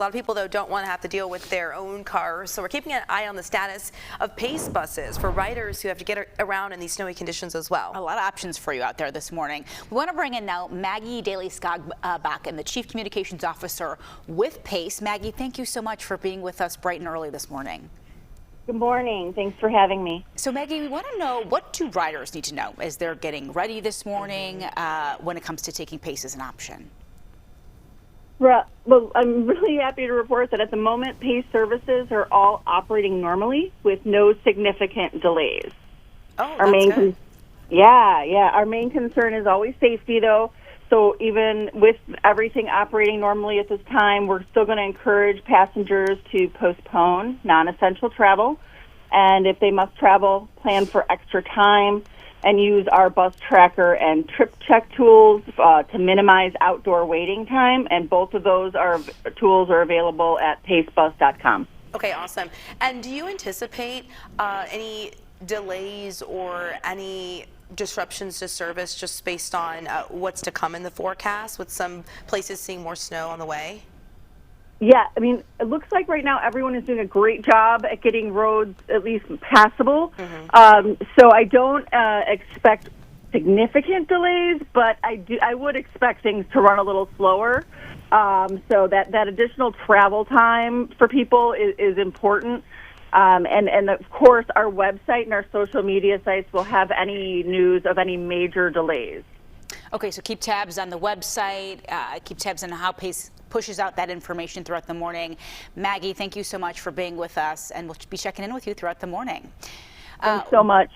A lot of people, though, don't want to have to deal with their own cars, so we're keeping an eye on the status of PACE buses for riders who have to get around in these snowy conditions as well. A lot of options for you out there this morning. We want to bring in now Maggie Daly Skogsbakken, the Chief Communications Officer with PACE. Maggie, thank you so much for being with us bright and early this morning. Good morning. Thanks for having me. So, Maggie, we want to know, what do riders need to know as they're getting ready this morning when it comes to taking PACE as an option? Well, I'm really happy to report that at the moment, PACE services are all operating normally with no significant delays. Oh, that's good. Our main concern is always safety, though. So even with everything operating normally at this time, we're still going to encourage passengers to postpone non-essential travel. And if they must travel, plan for extra time and use our bus tracker and trip check tools to minimize outdoor waiting time. And both of those tools are available at pacebus.com. Okay, awesome. And do you anticipate any delays or any disruptions to service just based on what's to come in the forecast, with some places seeing more snow on the way? Yeah, I mean, it looks like right now everyone is doing a great job at getting roads at least passable. So I don't expect significant delays, but I would expect things to run a little slower. So that additional travel time for people is important. And of course, our website and our social media sites will have any news of any major delays. Okay, so keep tabs on the website, keep tabs on how PACE pushes out that information throughout the morning. Maggie, thank you so much for being with us, and we'll be checking in with you throughout the morning. Thanks so much.